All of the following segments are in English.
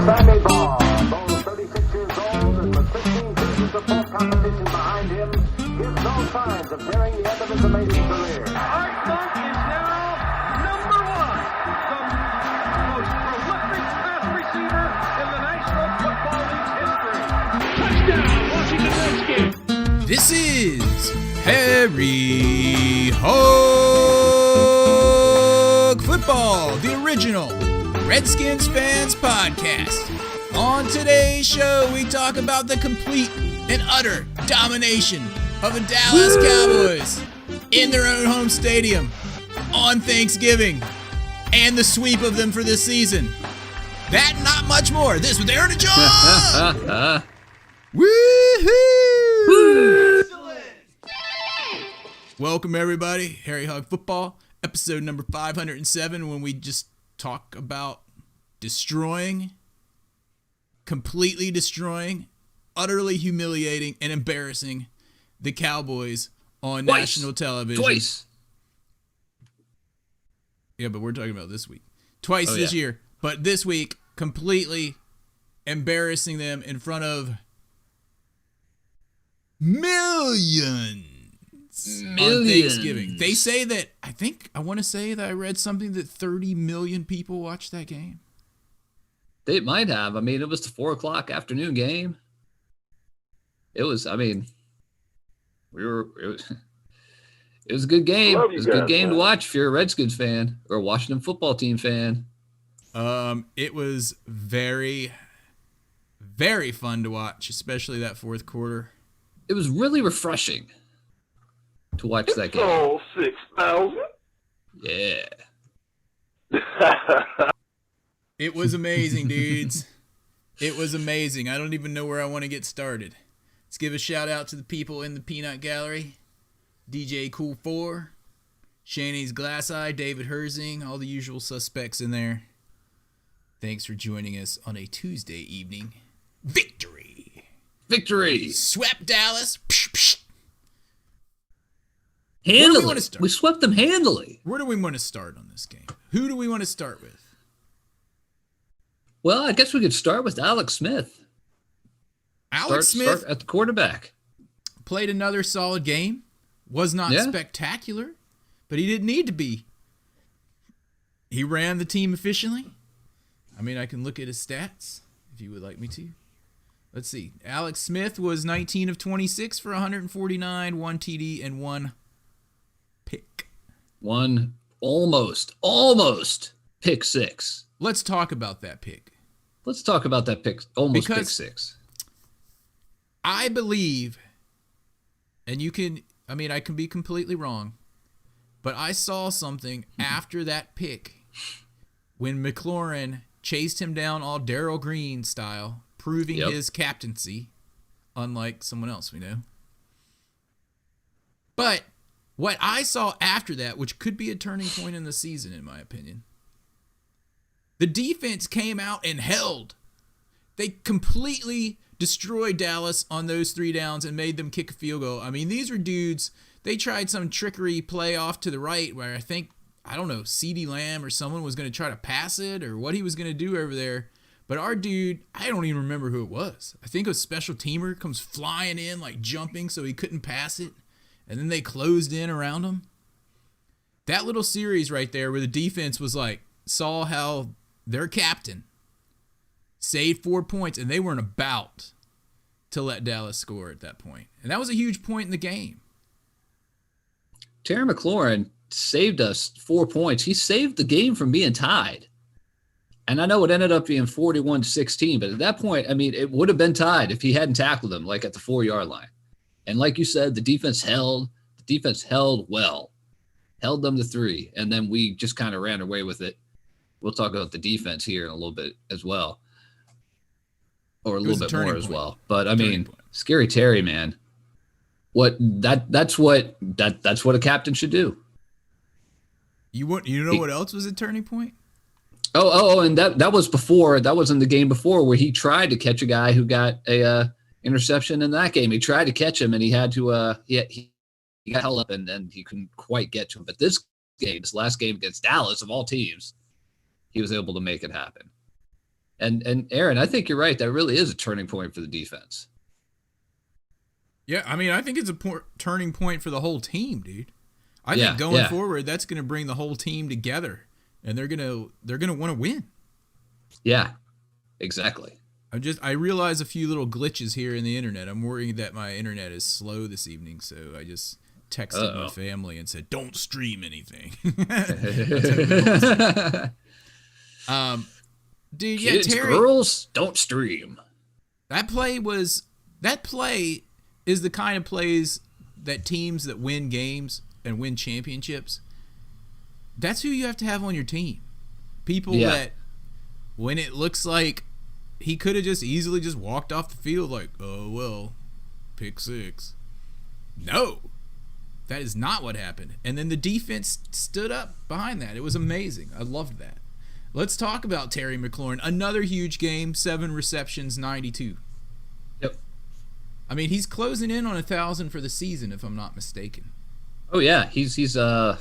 Sammy Baugh, though 36 years old and with 15 seasons of full competition behind him, gives no signs of nearing the end of his amazing career. Art Monk is now number one, the most prolific pass receiver in the National Football League's history. Touchdown, Washington Redskins. This is Harry Hog Football, the original Redskins Fans podcast. On today's show, we talk about the complete and utter domination of the Dallas Cowboys in their own home stadium on Thanksgiving and the sweep of them for this season. That and not much more. This with Aaron and John. Woohoo! Welcome everybody, Harry Hog Football, episode number 507, when we just talk about completely destroying, utterly humiliating, and embarrassing the Cowboys on national television. Twice. Yeah, but we're talking about this week. Twice this year, but this week, completely embarrassing them in front of millions. On Thanksgiving. They say that, I want to say that I read something that 30 million people watched that game. They might have. I mean, it was the 4:00 afternoon game. It was a good game. It was a good game to watch if you're a Redskins fan or a Washington football team fan. It was very, very fun to watch, especially that fourth quarter. It was really refreshing to watch that game. Oh, 6,000? Yeah. It was amazing, dudes. It was amazing. I don't even know where I want to get started. Let's give a shout out to the people in the Peanut Gallery. DJ Cool 4, Shani's Glass Eye, David Herzing, all the usual suspects in there. Thanks for joining us on a Tuesday evening. Victory! Swept Dallas. Psh, psh. Handily. We swept them handily. Where do we want to start on this game? Who do we want to start with? Well, I guess we could start with Alex Smith. Smith start at the quarterback. Played another solid game. Was not spectacular, but he didn't need to be. He ran the team efficiently. I mean, I can look at his stats if you would like me to. Let's see. Alex Smith was 19 of 26 for 149, 1 TD, and 1 pick. One almost pick six. Let's talk about that pick. Pick six. I believe, and I can be completely wrong, but I saw something after that pick when Mclaurin chased him down all Darryl Green style, proving his captaincy, unlike someone else we know. But what I saw after that, which could be a turning point in the season, in my opinion, the defense came out and held. They completely destroyed Dallas on those 3 downs and made them kick a field goal. I mean, these were dudes, they tried some trickery play off to the right where I think, CeeDee Lamb or someone was going to try to pass it or what he was going to do over there. But our dude, I don't even remember who it was. I think a special teamer comes flying in, like jumping so he couldn't pass it. And then they closed in around him. That little series right there where the defense was like, saw how their captain saved 4 points, and they weren't about to let Dallas score at that point. And that was a huge point in the game. Terry McLaurin saved us 4 points. He saved the game from being tied. And I know it ended up being 41-16, but at that point, I mean, it would have been tied if he hadn't tackled him, like at the 4-yard line. And like you said, the defense held well, held them to 3, and then we just kind of ran away with it. We'll talk about the defense here in a little bit as well, or a little bit more as well. But I mean, Scary Terry, man, that's what a captain should do. You know what else was a turning point? And that was before. That was in the game before where he tried to catch a guy who got a interception in that game. He tried to catch him and he had to he got held up and he couldn't quite get to him. But this last game against Dallas of all teams, he was able to make it happen. And Aaron, I think you're right. That really is a turning point for the defense. Yeah, I mean, I think it's a turning point for the whole team, dude. I think going forward, that's going to bring the whole team together, and they're gonna want to win. Yeah, exactly. I realize a few little glitches here in the internet. I'm worried that my internet is slow this evening, so I just texted my family and said, "Don't stream anything." Dude, Kids, Terry, girls, don't stream. That play is the kind of plays that teams that win games and win championships, that's who you have to have on your team. People that, when it looks like he could have just easily just walked off the field like, oh, well, pick six. No, that is not what happened. And then the defense stood up behind that. It was amazing. I loved that. Let's talk about Terry McLaurin. Another huge game, 7 receptions, 92. Yep. I mean, he's closing in on 1,000 for the season, if I'm not mistaken. Oh yeah, he's I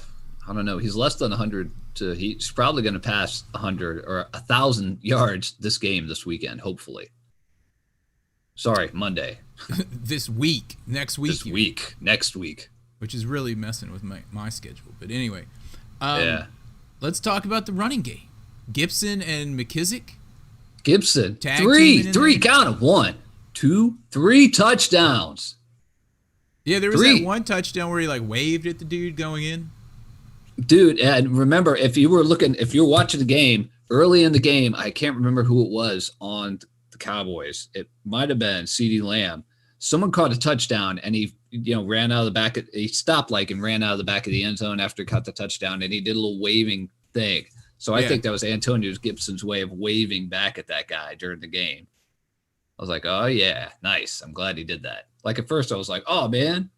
don't know, he's less than 100. He's probably going to pass 100 or 1,000 yards this weekend, hopefully. Sorry, Monday. Next week. Next week. Which is really messing with my schedule. But anyway, let's talk about the running game. Gibson and McKissick. Gibson, three, count them, 1, 2, 3 touchdowns. Yeah, there was that one touchdown where he like waved at the dude going in. Dude, and remember, if you were watching the game, early in the game, I can't remember who it was on the Cowboys. It might have been CeeDee Lamb. Someone caught a touchdown, and he ran out of the back. He stopped and ran out of the back of the end zone after he caught the touchdown, and he did a little waving thing. So I think that was Antonio Gibson's way of waving back at that guy during the game. I was like, oh, yeah, nice. I'm glad he did that. Like, at first I was like, oh, man.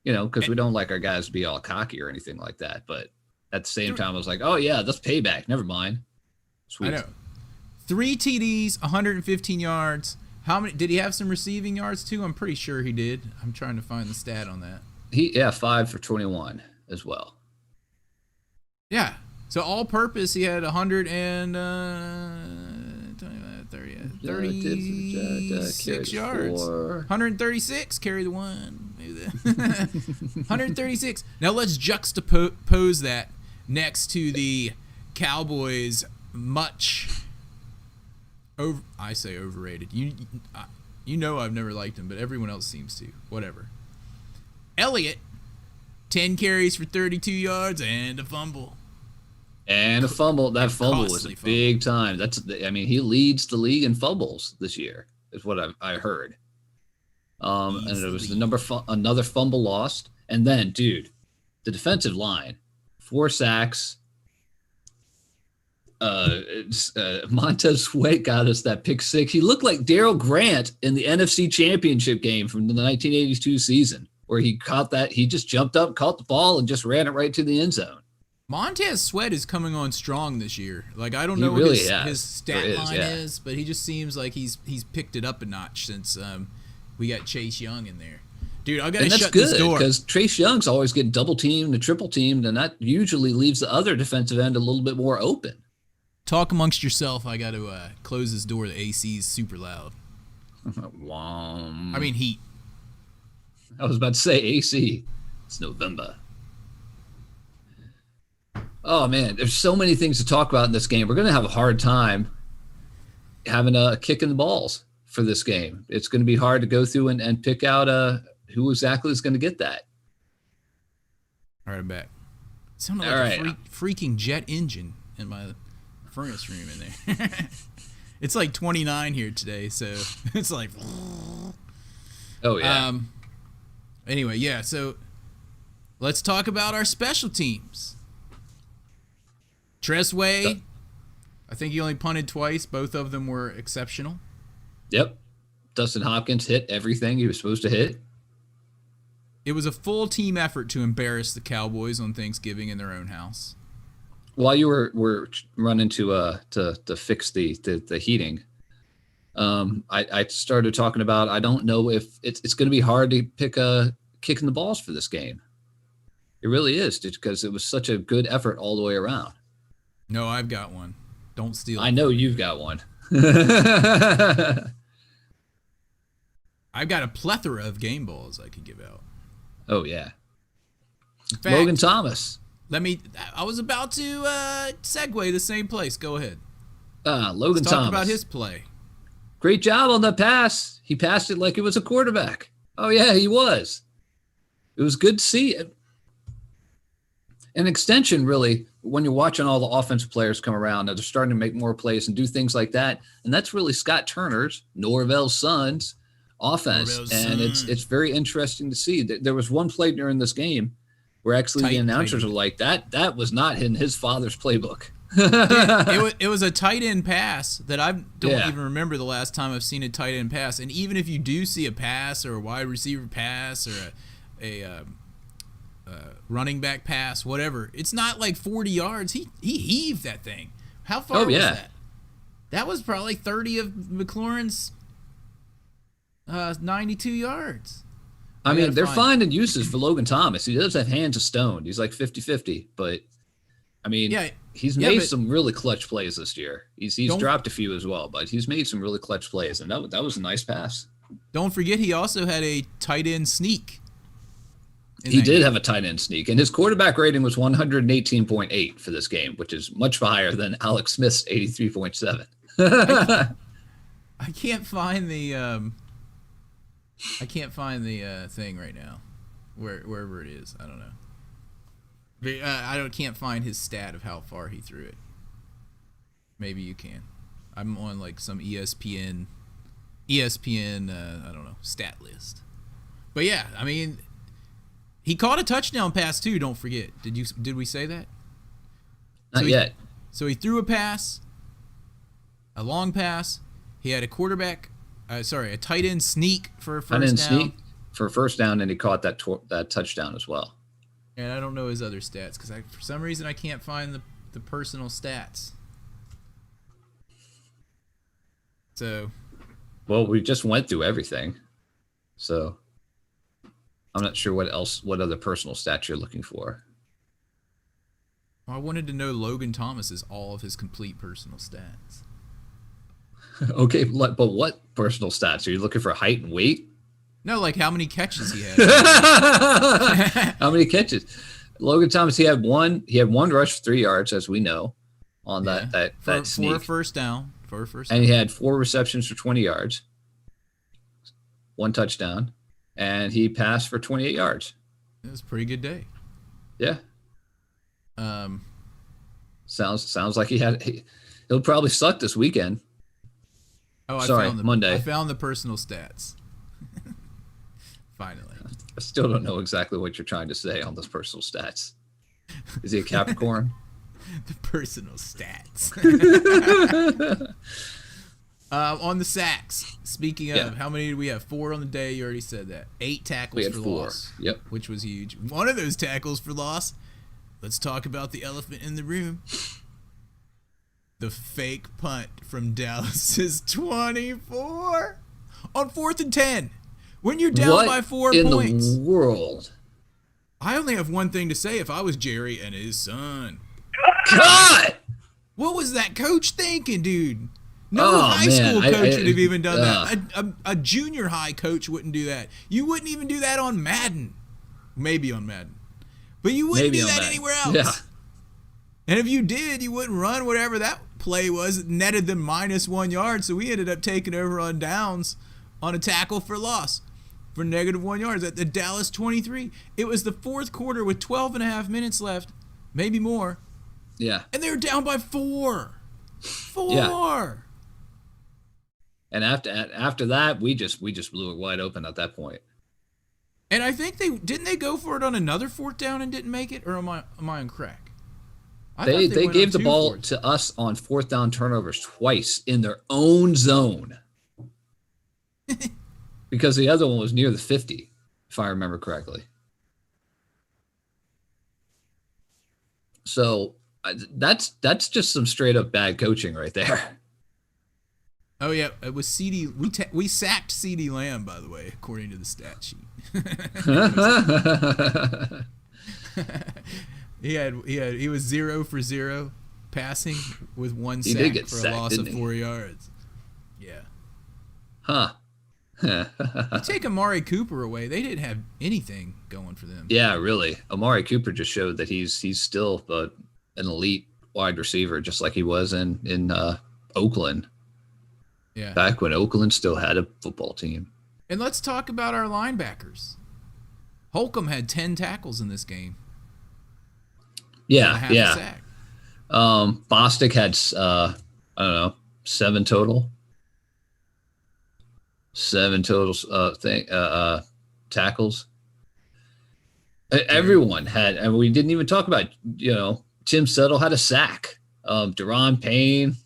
Because we don't like our guys to be all cocky or anything like that. But at the same time, I was like, oh, yeah, that's payback. Never mind. Sweet. I know. 3 TDs, 115 yards. How many? Did he have some receiving yards, too? I'm pretty sure he did. I'm trying to find the stat on that. 5 for 21 as well. Yeah. So all-purpose, he had 36 yards. 136, carry the one. 136. Now let's juxtapose that next to the Cowboys' I say overrated. You know I've never liked him, but everyone else seems to. Whatever. Elliott, 10 carries for 32 yards and a fumble. That fumble was a big time. He leads the league in fumbles this year, is what I heard. And it was another fumble lost. And then, dude, the defensive line, 4 sacks. Montez Sweat got us that pick 6. He looked like Darryl Grant in the NFC Championship game from the 1982 season, where he caught that. He just jumped up, caught the ball, and just ran it right to the end zone. Montez Sweat is coming on strong this year. Like, I don't know what his stat line is, but he just seems like he's picked it up a notch since we got Chase Young in there. Dude, I got to shut this door. Because Chase Young's always getting double teamed and triple teamed, and that usually leaves the other defensive end a little bit more open. Talk amongst yourself. I got to close this door. The AC's super loud. I mean heat. I was about to say AC. It's November. Oh, man, there's so many things to talk about in this game. We're going to have a hard time having a kick in the balls for this game. It's going to be hard to go through and pick out who exactly is going to get that. All right, I'm back. It sounded like a freaking jet engine in my furnace room in there. It's like 29 here today, so it's like... Oh, yeah. Anyway, yeah, so let's talk about our special teams. Tressway, I think he only punted twice. Both of them were exceptional. Yep. Dustin Hopkins hit everything he was supposed to hit. It was a full team effort to embarrass the Cowboys on Thanksgiving in their own house. While you were running to fix the heating, I started talking about, I don't know if it's going to be hard to pick a kick in the balls for this game. It really is, because it was such a good effort all the way around. No, I've got one. Don't steal. I know you've got one. I've got a plethora of game balls I could give out. Oh, yeah. In fact, Logan Thomas. I was about to segue the same place. Go ahead. Logan Let's Thomas. talk about his play. Great job on the pass. He passed it like it was a quarterback. Oh, yeah, he was. It was good to see. An extension, really, when you're watching all the offensive players come around, they're starting to make more plays and do things like that. And that's really Scott Turner's, Norvell's son's offense. It's very interesting to see. There was one play during this game where actually the announcers were like, that was not in his father's playbook. It was a tight end pass that I don't even remember the last time I've seen a tight end pass. And even if you do see a pass or a wide receiver pass or a running back pass, whatever, it's not like 40 yards. He heaved that thing. How far was that? That was probably 30 of Mclaurin's 92 yards. I mean, they're finding uses for Logan Thomas. He does have hands of stone. He's like 50-50, but I mean, he's made some really clutch plays this year. He's dropped a few as well, but he's made some really clutch plays, and that was a nice pass. Don't forget, he also had a tight end sneak. He did have a tight end sneak, and his quarterback rating was 118.8 for this game, which is much higher than Alex Smith's 83.7. I can't find the thing right now, wherever it is. I don't know. Can't find his stat of how far he threw it. Maybe you can. I'm on like some ESPN. I don't know, stat list. But yeah, I mean, he caught a touchdown pass too. Don't forget. Did we say that? Not yet. So he threw a pass, a long pass. He had a a tight end sneak for a first down. For a first down, and he caught that touchdown as well. And I don't know his other stats because for some reason I can't find the personal stats. So. Well, we just went through everything, so I'm not sure what other personal stats you're looking for. I wanted to know Logan Thomas's all of his complete personal stats. Okay, but what personal stats? Are you looking for height and weight? No, like how many catches he had. How many catches? Logan Thomas, he had one rush for 3 yards, as we know, on that sneak. For a first down. And he had 4 receptions for 20 yards, 1 touchdown, and he passed for 28 yards. It was a pretty good day. Yeah. Sounds like he'll probably suck this weekend. Monday. I found the personal stats. Finally. I still don't know exactly what you're trying to say on those personal stats. Is he a Capricorn? The personal stats. On the sacks. Speaking of, how many did we have? 4 on the day. You already said that. 8 tackles for loss. Yep. Which was huge. One of those tackles for loss. Let's talk about the elephant in the room. The fake punt from Dallas's 24 on 4th and 10. When you're down by 4 points. What in the world? I only have one thing to say if I was Jerry and his son. God! What was that coach thinking, dude? No high school coach would have even done that. A junior high coach wouldn't do that. You wouldn't even do that on Madden. Maybe on Madden. But you wouldn't do that anywhere else. Yeah. And if you did, you wouldn't run whatever that play was. It netted them -1 yard, so we ended up taking over on downs on a tackle for loss for -1 yards at the Dallas 23. It was the 4th quarter with 12 and a half minutes left, maybe more. Yeah. And they were down by 4. 4. Yeah. And after that, we just blew it wide open at that point. And I think they go for it on another 4th down and didn't make it, or am I on crack? They gave the ball to us on 4th down turnovers twice in their own zone. Because the other one was near the 50, if I remember correctly. So that's just some straight up bad coaching right there. Oh yeah, it was CD. We sacked CD Lamb, by the way, according to the stat sheet. He was 0 for 0. passing with one He did sack get for sacked, a loss of didn't he? 4 yards. Yeah. Huh. You take Amari Cooper away, they didn't have anything going for them. Yeah, really. Amari Cooper just showed that he's still an elite wide receiver, just like he was in Oakland. Yeah. Back when Oakland still had a football team. And let's talk about our linebackers. Holcomb had 10 tackles in this game. Yeah, Half a yeah. sack. Bostic had I don't know, 7 total. 7 total tackles. Everyone had, and we didn't even talk about, Tim Settle had a sack. Deron Payne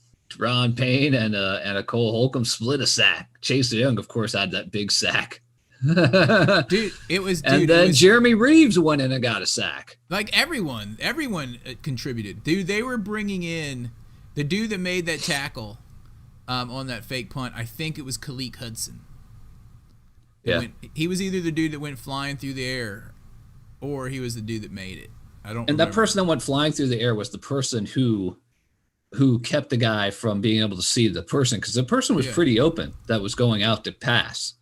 and a Cole Holcomb split a sack. Chase Young, of course, had that big sack. Dude, and then Jeremy Reeves went in and got a sack. Like everyone contributed. Dude, they were bringing in the dude that made that tackle on that fake punt. I think it was Khaleke Hudson. He was either the dude that went flying through the air, or he was the dude that made it. I don't. And that person that went flying through the air was the person who kept the guy from being able to see the person, because the person was pretty open that was going out to pass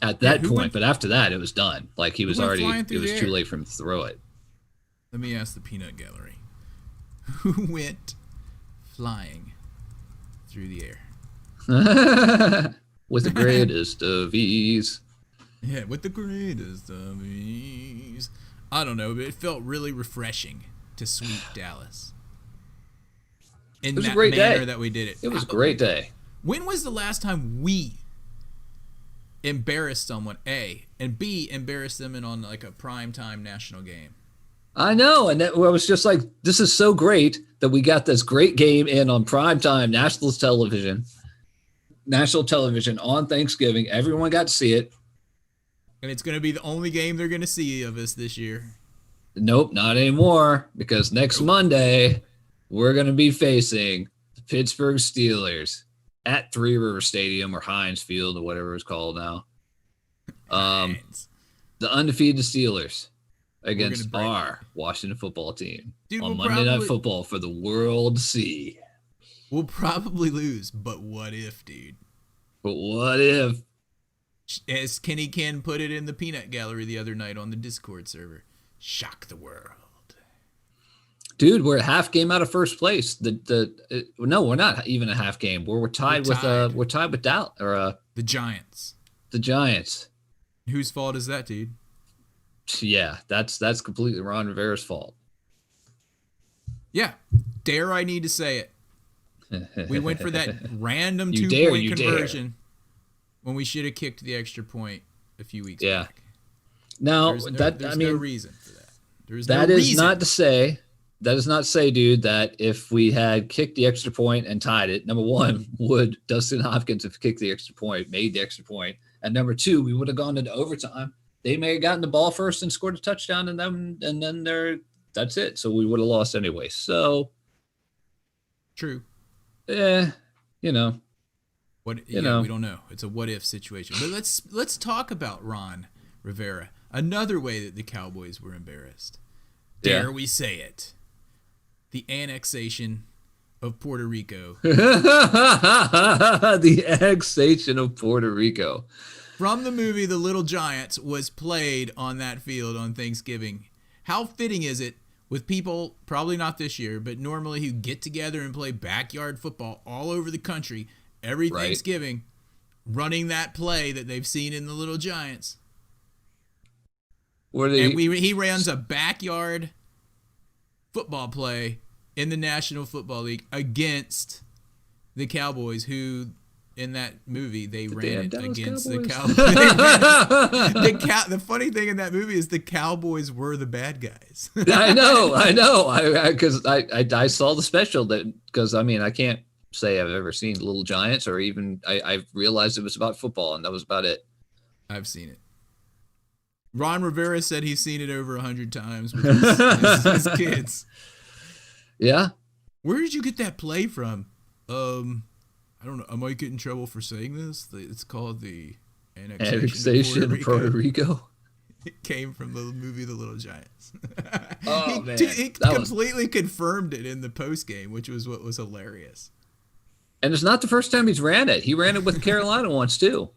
at that point. But after that, it was done. Like he was already. It was too late for him to throw it. Let me ask the peanut gallery. Who went flying through the air? With the greatest of ease. Yeah, with the greatest of ease. I don't know, but it felt really refreshing to sweep Dallas. It was a great day that we did it. It was a great day. When was the last time we embarrassed someone, A, and B, embarrassed them on like a primetime national game? I know, and I was just like, this is so great that we got this great game in on primetime national television on Thanksgiving. Everyone got to see it. And it's going to be the only game they're going to see of us this year. Nope, not anymore, because next Monday we're going to be facing the Pittsburgh Steelers at Three River Stadium, or Heinz Field, or whatever it's called now. The undefeated Steelers against our Washington football team on Monday Night Football for the world to see. We'll probably lose, but what if, dude? But what if? As Kenny Ken put it in the peanut gallery the other night on the Discord server, shock the world. Dude, we're a half game out of first place. No, we're not even a half game. We're tied with Dallas, or the Giants. The Giants. Whose fault is that, dude? Yeah, that's completely Ron Rivera's fault. Yeah, dare I need to say it? We went for that random 2-point conversion when we should have kicked the extra point a few weeks back. Now there's no reason for that. That is not to say, dude, that if we had kicked the extra point and tied it, number one, would Dustin Hopkins have kicked the extra point, made the extra point, and number two, we would have gone into overtime. They may have gotten the ball first and scored a touchdown, and then that's it. So we would have lost anyway. So true. What we don't know. It's a what if situation. But let's talk about Ron Rivera. Another way that the Cowboys were embarrassed. Dare we say it? The annexation of Puerto Rico. The annexation of Puerto Rico. From the movie The Little Giants was played on that field on Thanksgiving. How fitting is it with people, probably not this year, but normally who get together and play backyard football all over the country every Thanksgiving, running that play that they've seen in The Little Giants. He runs a backyard football play in the National Football League against the Cowboys, who in that movie they ran it against the Cowboys. The funny thing in that movie is the Cowboys were the bad guys. I know. Because I saw the special because I can't say I've ever seen Little Giants, or even I realized it was about football, and that was about it. I've seen it. Ron Rivera said he's seen it over 100 times with his kids. Yeah. Where did you get that play from? I don't know. I might get in trouble for saying this. It's called the annexation of Puerto Rico. It came from the movie The Little Giants. Oh, man. He completely confirmed it in the post game, which was what was hilarious. And it's not the first time he's ran it. He ran it with Carolina once too.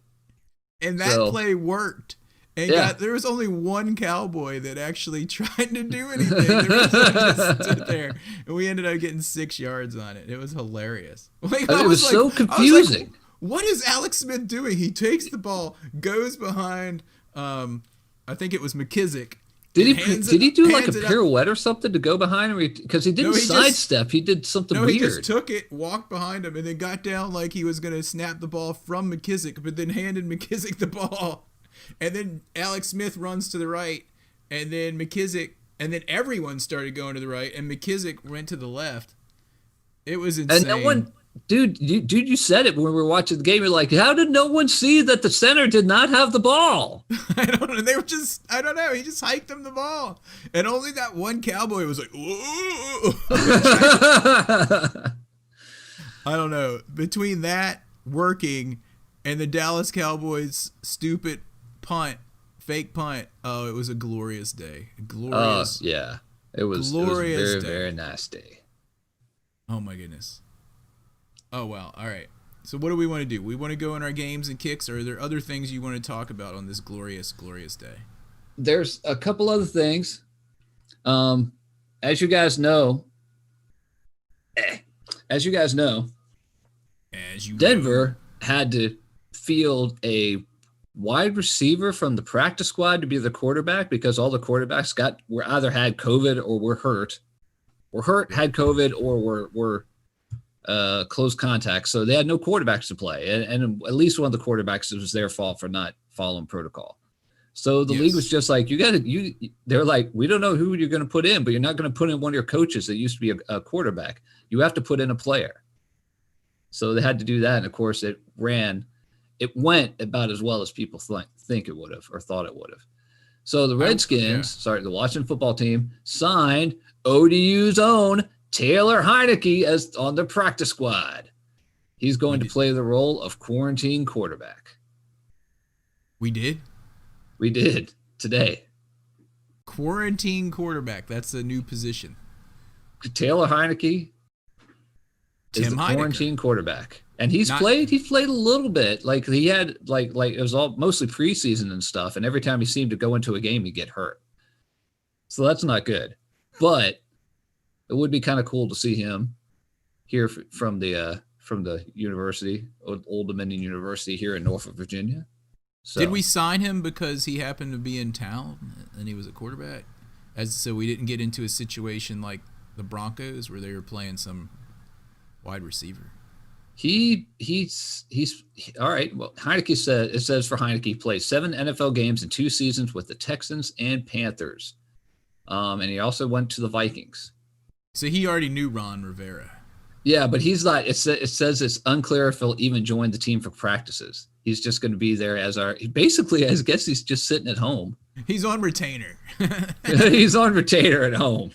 And that play worked. And there was only one Cowboy that actually tried to do anything. The rest of them just stood there, and we ended up getting 6 yards on it. It was hilarious. Like, it was so confusing. Like, what is Alex Smith doing? He takes the ball, goes behind, I think it was McKissick. Did he do like a pirouette or something to go behind him? Because he didn't sidestep. He did something weird. He just took it, walked behind him, and then got down like he was going to snap the ball from McKissick, but then handed McKissick the ball. And then Alex Smith runs to the right, and then McKissick, and then everyone started going to the right, and McKissick went to the left. It was insane. And no one, dude, you said it when we were watching the game. You're like, how did no one see that the center did not have the ball? I don't know. They were just, I don't know. He just hiked him the ball, and only that one Cowboy was like, whoa. I don't know. Between that working and the Dallas Cowboys' stupid fake punt. Oh, it was a glorious day. Glorious. Yeah. It was a very, very nice day. Oh my goodness. Oh wow. All right. So what do we want to do? We want to go in our games and kicks, or are there other things you want to talk about on this glorious, glorious day? There's a couple other things. As you guys know, Denver had to field a wide receiver from the practice squad to be the quarterback because all the quarterbacks were either had COVID or were hurt, had COVID, or were close contact. So they had no quarterbacks to play. And at least one of the quarterbacks, it was their fault for not following protocol. So the league was just like, they're like, we don't know who you're going to put in, but you're not going to put in one of your coaches that used to be a quarterback. You have to put in a player. So they had to do that. And of course it went about as well as people think it would have or thought it would have. So the Redskins, the Washington football team, signed ODU's own Taylor Heineke as on the practice squad. He's going to play the role of quarantine quarterback. We did today. Quarantine quarterback. That's a new position. Taylor Heineke is the quarantine quarterback. And he's played a little bit. Like he had like it was all mostly preseason and stuff. And every time he seemed to go into a game, he'd get hurt. So that's not good. But it would be kind of cool to see him here from the university, Old Dominion University here in Norfolk, Virginia. So, did we sign him because he happened to be in town and he was a quarterback? So we didn't get into a situation like the Broncos where they were playing some wide receiver. He's all right. Well, Heineke says for Heineke, he played 7 NFL games in 2 seasons with the Texans and Panthers. And he also went to the Vikings. So he already knew Ron Rivera. Yeah, but he's not. It says it's unclear if he'll even join the team for practices. He's just going to be there I guess he's just sitting at home. He's on retainer. He's on retainer at home.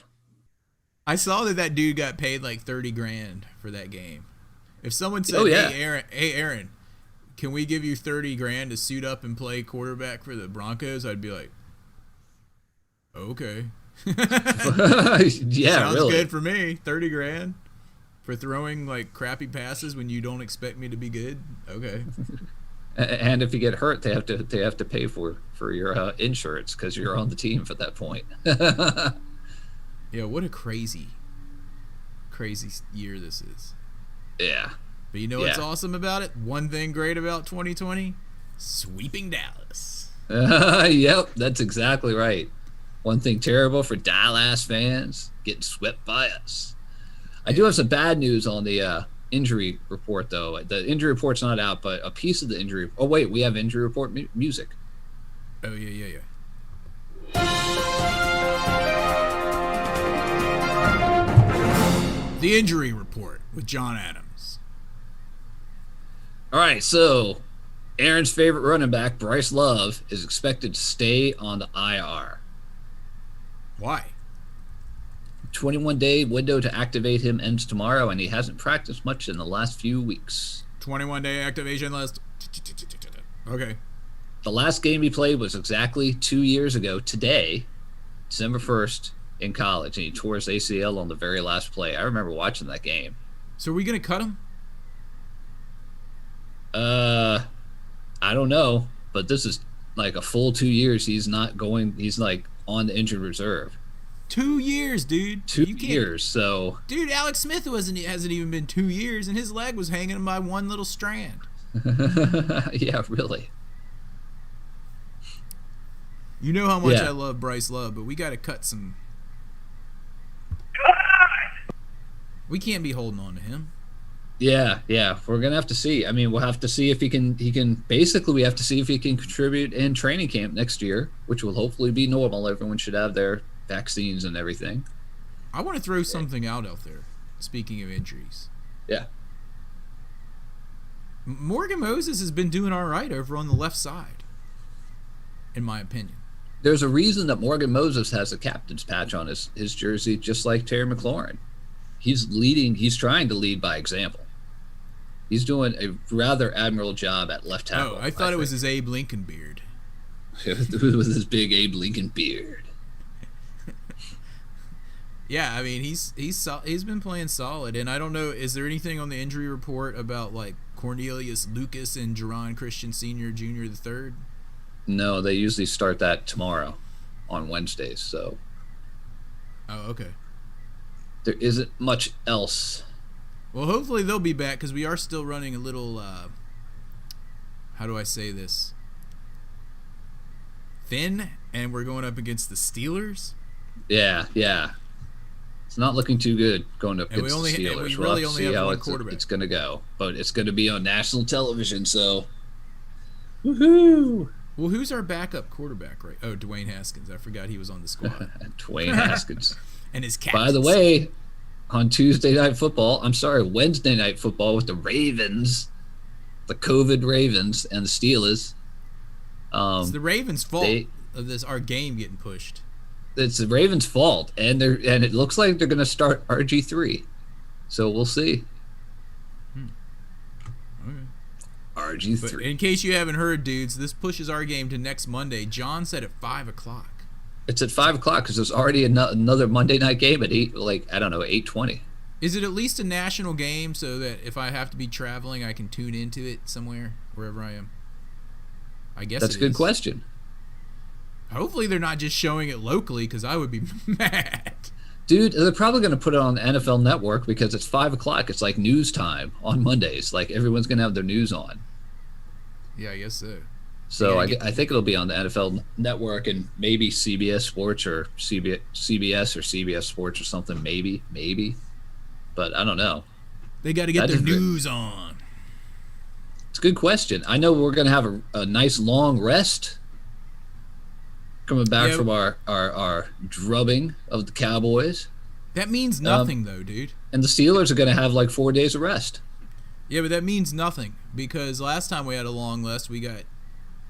I saw that dude got paid like $30,000 for that game. If someone said, hey Aaron, can we give you $30,000 to suit up and play quarterback for the Broncos? I'd be like, okay. Yeah, sounds really good for me. $30,000 for throwing like crappy passes when you don't expect me to be good. Okay. And if you get hurt, they have to pay for your insurance because you're on the team at that point. Yeah, what a crazy year this is. Yeah. But you know what's awesome about it? One thing great about 2020? Sweeping Dallas. Yep, that's exactly right. One thing terrible for Dallas fans, getting swept by us. I do have some bad news on the injury report, though. The injury report's not out, but a piece of the injury... Oh, wait, we have injury report music. Oh, yeah. The injury report with John Adams. All right, so Aaron's favorite running back, Bryce Love, is expected to stay on the IR. Why? 21-day window to activate him ends tomorrow, and he hasn't practiced much in the last few weeks. 21-day activation list. Okay. the last game he played was exactly 2 years ago today, December 1st, in college, and he tore his ACL on the very last play. I remember watching that game. So are we going to cut him? I don't know, but this is like a full 2 years. He's like on the injured reserve. 2 years, dude. 2 years, so. Dude, Alex Smith hasn't even been 2 years, and his leg was hanging by one little strand. Yeah, really. You know how much I love Bryce Love, but we got to cut some. We can't be holding on to him. Yeah, we're gonna have to see. I mean, we'll have to see if he can. Basically, we have to see if he can contribute in training camp next year, which will hopefully be normal. Everyone should have their vaccines and everything. I want to throw something out there. Speaking of injuries, yeah, Morgan Moses has been doing all right over on the left side, in my opinion. There's a reason that Morgan Moses has a captain's patch on his jersey, just like Terry McLaurin. He's leading. He's trying to lead by example. He's doing a rather admirable job at left tackle. Oh, I thought it was his Abe Lincoln beard. It was his big Abe Lincoln beard. Yeah, I mean he's been playing solid, and I don't know. Is there anything on the injury report about like Cornelius Lucas and Jerron Christian Sr., Jr. the third? No, they usually start that tomorrow, on Wednesdays. So. Oh, okay. There isn't much else. Well, hopefully they'll be back because we are still running a little. How do I say this? Thin, and we're going up against the Steelers. Yeah. It's not looking too good going up against the Steelers. We really only have one quarterback. It's going to go, but it's going to be on national television. So, woohoo! Well, who's our backup quarterback? Right? Oh, Dwayne Haskins. I forgot he was on the squad. Dwayne Haskins. And his captains. By the way, on Wednesday Night Football with the Ravens, the COVID Ravens and the Steelers. It's the Ravens' fault of our game getting pushed. It's the Ravens' fault, and it looks like they're going to start RG3. So we'll see. Okay. RG3. But in case you haven't heard, dudes, this pushes our game to next Monday. John said at 5:00. It's at 5:00 because there's already another Monday night game at 8:20. Is it at least a national game so that if I have to be traveling, I can tune into it somewhere, wherever I am? I guess that's a good question. Hopefully they're not just showing it locally because I would be mad. Dude, they're probably going to put it on the NFL Network because it's 5:00. It's like news time on Mondays. Like everyone's going to have their news on. Yeah, I guess so. So I think it'll be on the NFL Network and maybe CBS Sports or CBS or CBS Sports or something. Maybe. But I don't know. They got to get their news on. It's a good question. I know we're going to have a nice long rest coming back from our drubbing of the Cowboys. That means nothing, though, dude. And the Steelers are going to have like 4 days of rest. Yeah, but that means nothing because last time we had a long rest, we got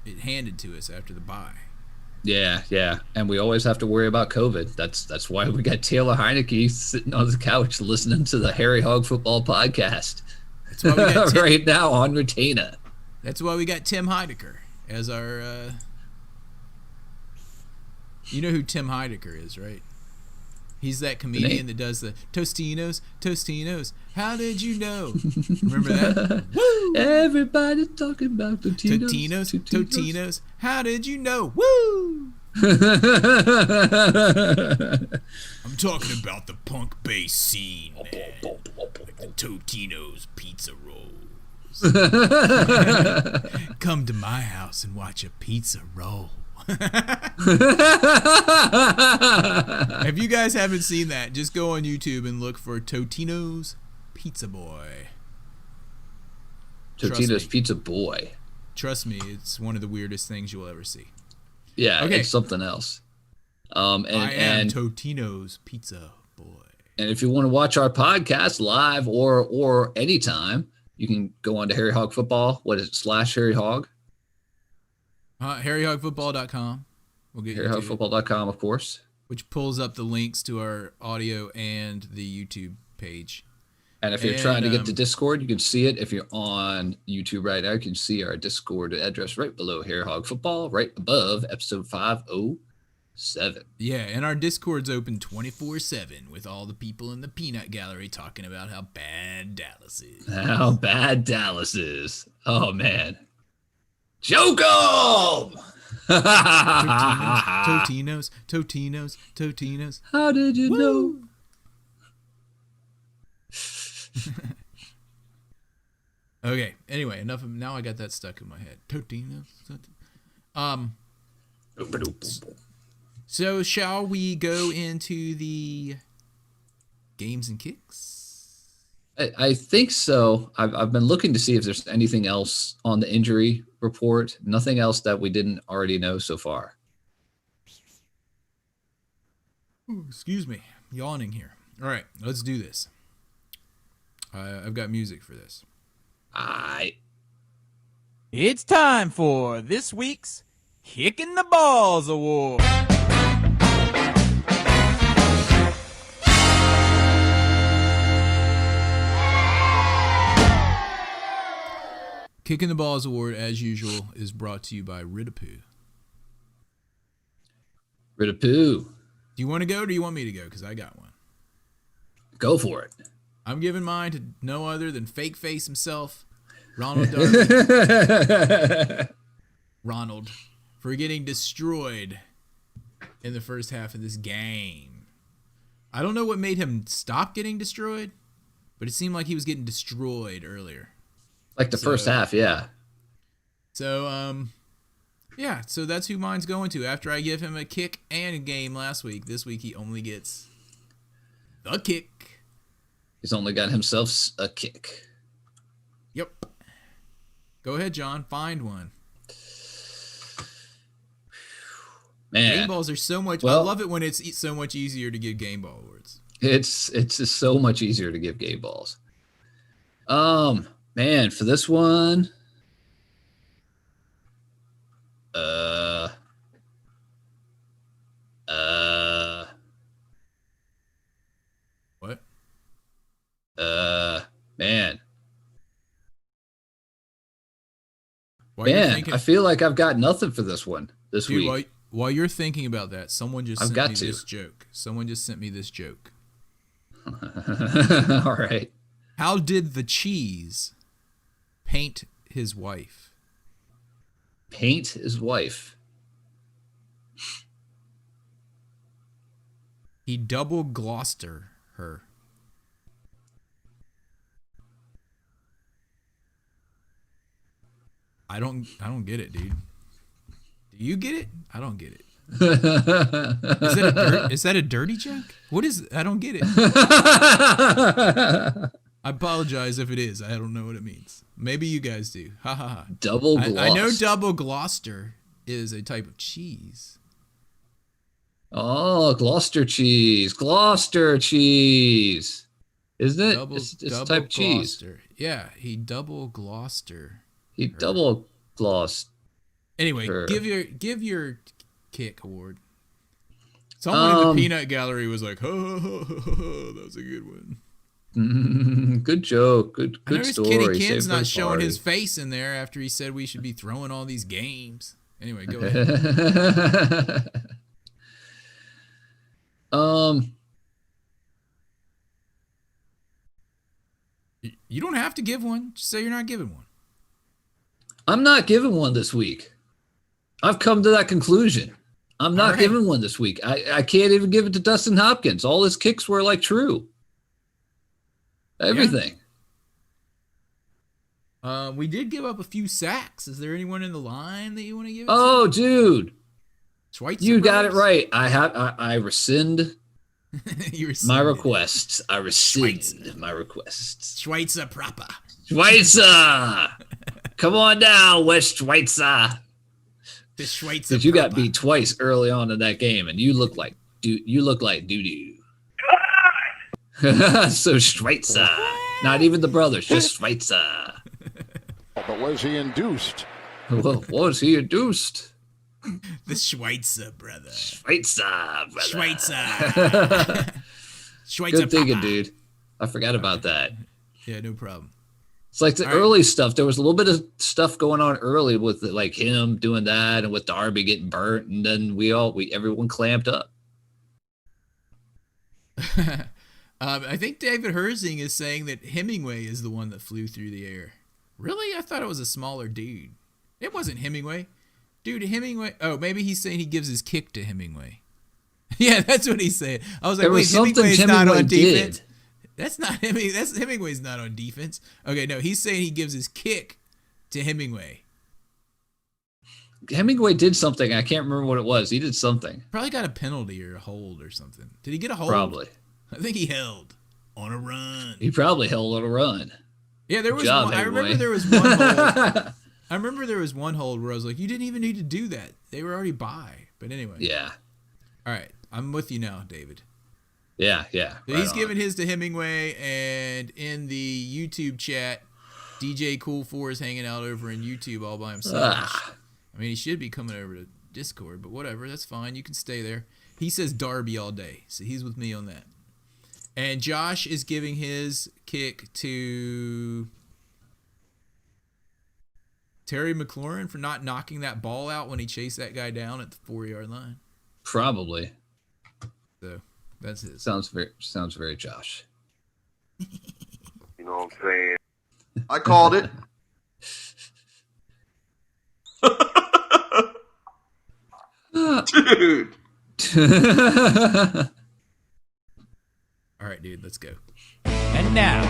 it handed to us after the bye. Yeah, and we always have to worry about COVID. That's why we got Taylor Heineke sitting on the couch listening to the Harry Hog Football podcast. That's why we got right now on retainer. That's why we got Tim Heidecker as our. You know who Tim Heidecker is, right? He's that comedian that does the Tostinos. How did you know? Remember that? Woo! Everybody talking about Totinos. How did you know? Woo! I'm talking about the punk bass scene, man. Like the Totinos pizza rolls. Come to my house and watch a pizza roll. If you guys haven't seen that, just go on YouTube and look for Totino's Pizza Boy. Totino's Pizza Boy. Trust me, it's one of the weirdest things you'll ever see. Yeah, okay. It's something else. I am Totino's Pizza Boy. And if you want to watch our podcast live or anytime, you can go on to Harry Hog Football. What is it? /Harry Hog? HarryHogFootball.com. We'll get HarryHogFootball.com, of course. Which pulls up the links to our audio and the YouTube page. And if you're trying to get to Discord, you can see it. If you're on YouTube right now, you can see our Discord address right below Hair Hog Football, right above episode 507. Yeah, and our Discord's open 24/7 with all the people in the peanut gallery talking about how bad Dallas is. How bad Dallas is. Oh, man. Joke 'em! Totinos. How did you know? Okay, anyway, enough of now I got that stuck in my head. Totinos. So shall we go into the games and kicks? I think so. I've been looking to see if there's anything else on the injury report. Nothing else that we didn't already know so far. Ooh, excuse me, yawning here. All right, let's do this. I've got music for this. It's time for this week's Kicking the Balls Award. Kicking the Balls Award, as usual, is brought to you by Ridapoo. Ridapoo. Do you want to go or do you want me to go? Because I got one. Go for it. I'm giving mine to no other than Fake Face himself, Ronald Darby. Ronald, for getting destroyed in the first half of this game. I don't know what made him stop getting destroyed, but it seemed like he was getting destroyed earlier. Like the first half, yeah. So, yeah, so that's who mine's going to. After I give him a kick and a game last week, this week he only gets the kick. He's only got himself a kick. Yep. Go ahead, John. Find one. Man. Game balls are so much... I love it when it's so much easier to give game ball awards. It's just so much easier to give game balls. Man, for this one... What? Man. Man, I feel like I've got nothing for this one this week. While you're thinking about that, someone just sent me this joke. Someone just sent me this joke. All right. How did the cheese paint his wife? Paint his wife. He double Gloucester her. I don't get it, dude. Do you get it? I don't get it. Is that a dirty joke? What is I don't get it. I apologize if it is. I don't know what it means. Maybe you guys do. Ha ha ha. Double Gloucester. I know double Gloucester is a type of cheese. Oh, Gloucester cheese. Gloucester cheese. Isn't it? It's a type of cheese. Yeah, he double Gloucester. He double glossed. Anyway, give your kick award. Someone in the peanut gallery was like, "Oh, that was a good one." Good joke. Good story. Kenny Ken's not showing his face in there after he said we should be throwing all these games. Anyway, go ahead. You don't have to give one. Just say you're not giving one. I'm not giving one this week. I've come to that conclusion. I'm not giving one this week. I can't even give it to Dustin Hopkins. All his kicks were like true. Everything. Yeah. We did give up a few sacks. Is there anyone in the line that you want to give it to? Dude. Schweitzer you got it right. I rescind my requests. I rescind my requests. Schweitzer proper. Schweitzer! Come on down, West Schweitzer. The Schweitzer. But you got beat twice early on in that game, and you look like doo-doo. So Schweitzer. Not even the brothers, just Schweitzer. But was he induced? Was he induced? The Schweitzer brother. Schweitzer. Schweitzer Good thinking, dude. I forgot about that. Yeah, no problem. It's like the All right. early stuff. There was a little bit of stuff going on early with like him doing that and with Darby getting burnt, and then everyone clamped up. I think David Herzing is saying that Hemingway is the one that flew through the air. Really? I thought it was a smaller dude. It wasn't Hemingway. Dude, Hemingway. Oh, maybe he's saying he gives his kick to Hemingway. Yeah, that's what he's saying. I was like, There wait, was something Hemingway's not Hemingway on defense. did. That's not Hemingway. Hemingway's not on defense. Okay, no, he's saying he gives his kick to Hemingway. Hemingway did something. I can't remember what it was. He did something. Probably got a penalty or a hold or something. Did he get a hold? Probably. I think he held on a run. He probably held on a run. Yeah, there was Good job, one. I remember Hemingway. there was one hold. I remember there was one hold where I was like, you didn't even need to do that. They were already by. But anyway. Yeah. All right. I'm with you now, David. Yeah. So Right he's on. giving his to Hemingway, and in the YouTube chat, DJ Cool 4 is hanging out over in YouTube all by himself. I mean, he should be coming over to Discord, but whatever. That's fine. You can stay there. He says Darby all day, so he's with me on that. And Josh is giving his kick to Terry McLaurin for not knocking that ball out when he chased that guy down at the 4-yard line. Probably. So that's his. Sounds very Josh. You know what I'm saying? I called it. Dude. All right, dude, let's go. And now,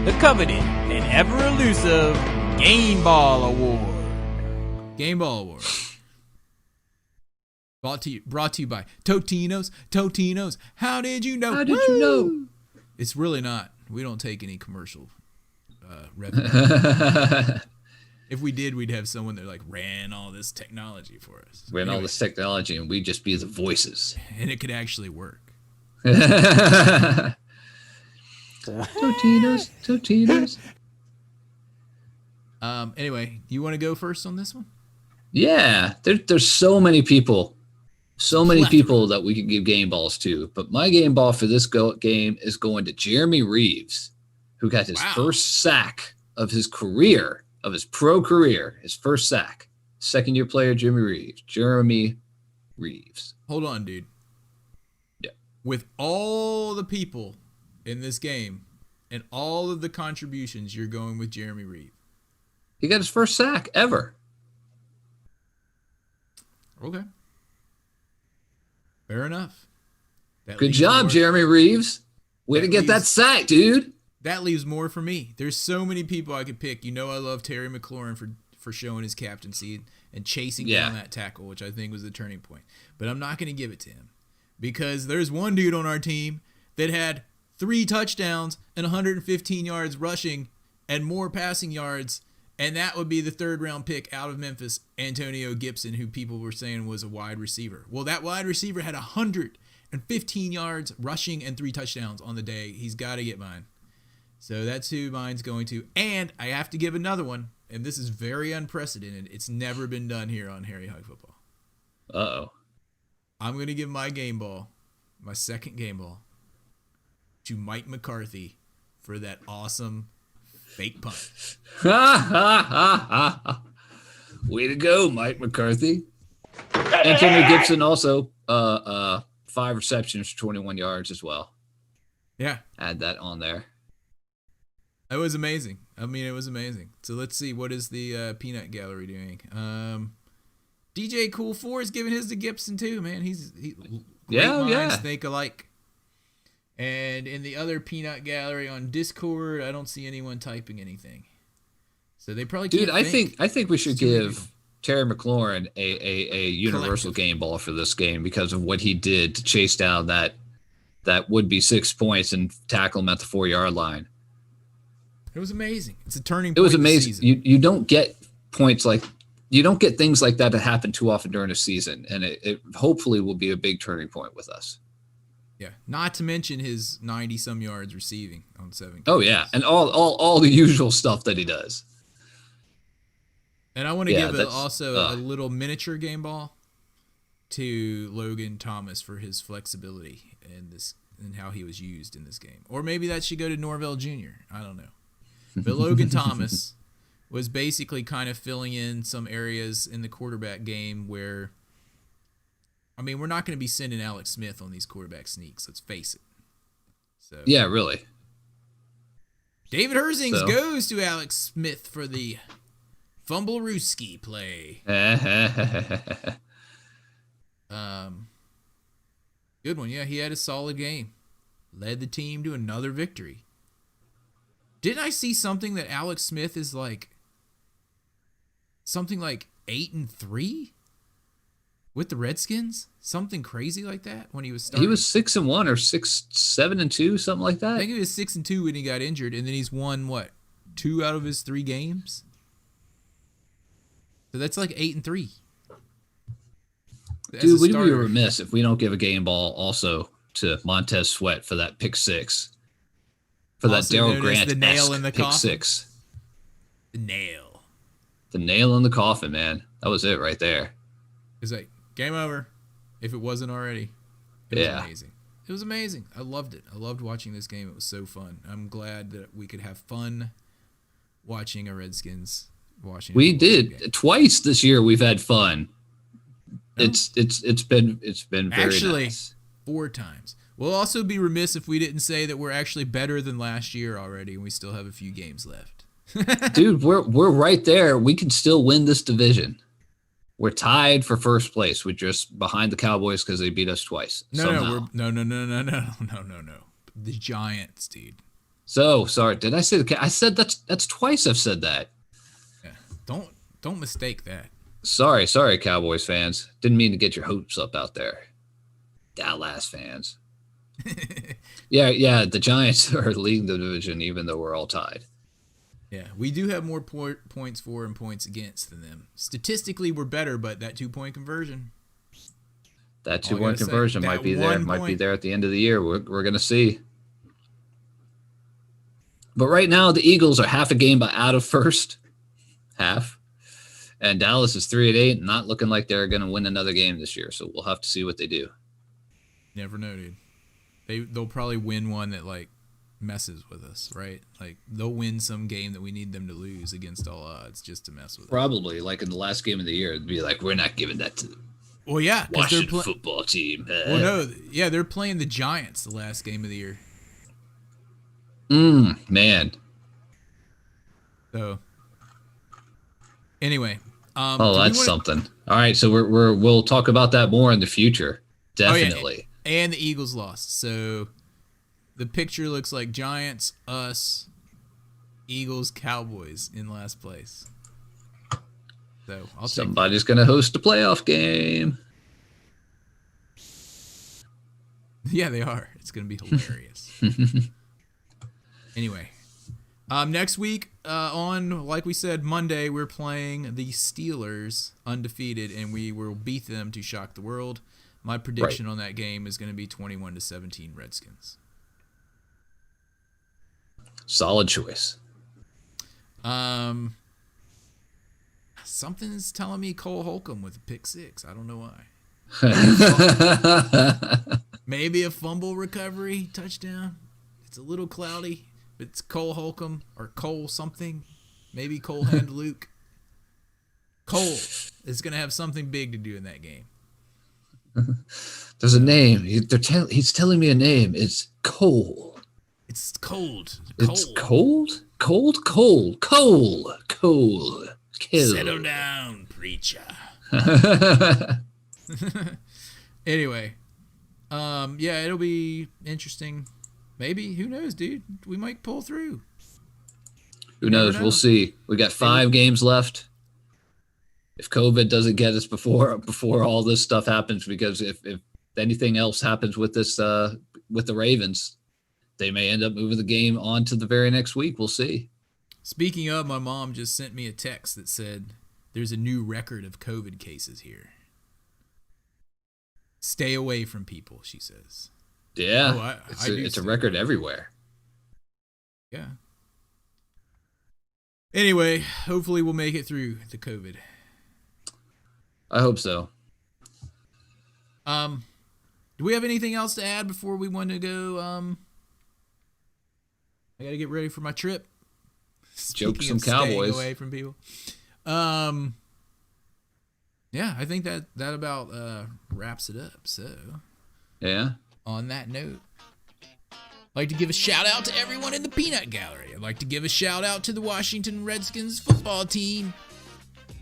the coveted and ever elusive Game Ball Award. Game Ball Award. Brought to you by Totino's. How did you know? How did you know? It's really not. We don't take any commercial revenue. If we did, we'd have someone that like ran all this technology for us. We had all Anyway, this technology, and we'd just be the voices. and it could actually work. Totino's. Anyway, you want to go first on this one? Yeah, there's so many people Plethora. that we could give game balls to. But my game ball for this game is going to Jeremy Reeves, who got his Wow. first sack of his career, of his pro career, his first sack. Second-year player, Jeremy Reeves. Hold on, dude. Yeah. With all the people in this game and all of the contributions, you're going with Jeremy Reeves. He got his first sack ever. Okay. Fair enough. That Good leaves job, more- Jeremy Reeves. Way That to get that leaves- sack, dude. That leaves more for me. There's so many people I could pick. You know I love Terry McLaurin for showing his captaincy and chasing down that tackle, which I think was the turning point. But I'm not going to give it to him because there's one dude on our team that had 3 touchdowns and 115 yards rushing and more passing yards, and that would be the 3rd-round pick out of Memphis, Antonio Gibson, who people were saying was a wide receiver. Well, that wide receiver had 115 yards rushing and 3 touchdowns on the day. He's got to get mine. So that's who mine's going to. And I have to give another one, and this is very unprecedented. It's never been done here on Harry Hug Football. Uh-oh. I'm going to give my game ball, my second game ball, to Mike McCarthy for that awesome fake punt. Way to go, Mike McCarthy. Antonio Gibson also 5 receptions for 21 yards as well. Yeah, Add that on there. it was amazing. I mean, it was amazing. So let's see. What is the peanut gallery doing? DJ Cool 4 is giving his to Gibson too, man. Great minds think alike. And in the other peanut gallery on Discord, I don't see anyone typing anything. So they probably can't Dude, I think we should It's too many give people. Terry McLaurin a universal Collective. game ball for this game because of what he did to chase down that would be 6 points and tackle him at the 4-yard line. It was amazing. It's a turning point. It was in the amazing. season. You don't get you don't get things like that to happen too often during a season, and it hopefully will be a big turning point with us. Yeah. Not to mention his 90-some yards receiving on 7 Oh yeah, and all the usual stuff that he does. And I want to Yeah, give that's- also a little miniature game ball to Logan Thomas for his flexibility in this and how he was used in this game. Or maybe that should go to Norvell Jr. I don't know. But Logan Thomas was basically kind of filling in some areas in the quarterback game where, I mean, we're not going to be sending Alex Smith on these quarterback sneaks. Let's face it. So Yeah, really. David Herzings goes to Alex Smith for the Fumblerooski play. Good one. Yeah, he had a solid game. Led the team to another victory. Didn't I see something that Alex Smith is like something like 8-3 with the Redskins? Something crazy like that when he was starting. He was 6-1 or 7-2, something like that. I think he was 6-2 when he got injured, and then he's won what, 2 out of his 3 games. So that's like 8-3. Dude, we'd be remiss if we don't give a game ball also to Montez Sweat for that pick 6. For that Daryl Grant the nail in the pick coffin. 6. The nail. The nail in the coffin, man. That was it right there. It's like game over. If it wasn't already. It was amazing. It was amazing. I loved it. I loved watching this game. It was so fun. I'm glad that we could have fun watching a Redskins Washington. We did game. twice this year. We've had fun. No. It's been very actually nice. 4 times. We'll also be remiss if we didn't say that we're actually better than last year already, and we still have a few games left. Dude, we're right there. We can still win this division. We're tied for first place. We're just behind the Cowboys because they beat us twice. No. The Giants, dude. So sorry. Did I say I said that's twice I've said that. Yeah. Don't mistake that. Sorry, Cowboys fans. Didn't mean to get your hopes up out there. Dallas fans. Yeah. The Giants are leading the division, even though we're all tied. Yeah, we do have more points for and points against than them. Statistically, we're better, but that 2-point conversion. That 2-point conversion might be there. Might be there at the end of the year. We're going to see. But right now, the Eagles are half a game out of first. Half. And Dallas is 3-8, not looking like they're going to win another game this year. So we'll have to see what they do. Never know, dude. They'll probably win one that like messes with us, right? Like they'll win some game that we need them to lose against all odds just to mess with us. Probably like in the last game of the year, it'd be like, we're not giving that to the Washington football team. Well, no, yeah, they're playing the Giants the last game of the year. Man. So anyway, that's something. All right, so we'll talk about that more in the future. Definitely. Oh, yeah. And the Eagles lost. So the picture looks like Giants, us, Eagles, Cowboys in last place. So somebody's going to host a playoff game. Yeah, they are. It's going to be hilarious. Anyway, next week on, like we said, Monday, we're playing the Steelers undefeated, and we will beat them to shock the world. My prediction on that game is going to be 21-17 Redskins. Solid choice. Something's telling me Cole Holcomb with a pick 6. I don't know why. Maybe a fumble recovery touchdown. It's a little cloudy. But it's Cole Holcomb or Cole something. Maybe Cole Hand Luke. Cole is going to have something big to do in that game. There's a name. He's telling me a name. It's Cole. It's cold. It's cold? Cold. Kill. Settle down, preacher. Anyway, yeah, it'll be interesting. Maybe, who knows, dude? We might pull through. Who knows? We'll see. We got 5 games left. If COVID doesn't get us before all this stuff happens, because if anything else happens with this with the Ravens, they may end up moving the game on to the very next week. We'll see. Speaking of, my mom just sent me a text that said there's a new record of COVID cases here. Stay away from people, she says. Yeah, it's a record everywhere. Yeah. Anyway, hopefully we'll make it through the COVID. I hope so. Do we have anything else to add before we want to go? I got to get ready for my trip. Joke Speaking some of staying Cowboys. away from people. Yeah, I think that about wraps it up. So, Yeah. on that note, I'd like to give a shout out to everyone in the Peanut Gallery. I'd like to give a shout out to the Washington Redskins football team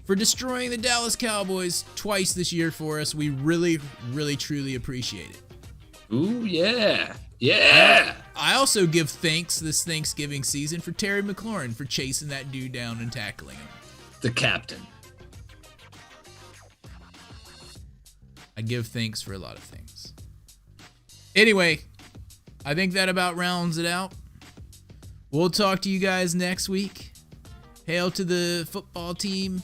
for destroying the Dallas Cowboys twice this year for us. We really, really, truly appreciate it. Ooh, yeah. Yeah. I also give thanks this Thanksgiving season for Terry McLaurin for chasing that dude down and tackling him. The captain. I give thanks for a lot of things. Anyway, I think that about rounds it out. We'll talk to you guys next week. Hail to the football team.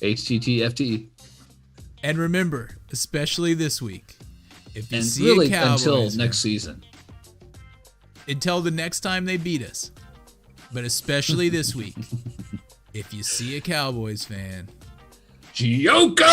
HTTFT. And remember, especially this week, if you And see really a Cowboys until fan, next season. until the next time they beat us, but especially this week, if you see a Cowboys fan, Joker!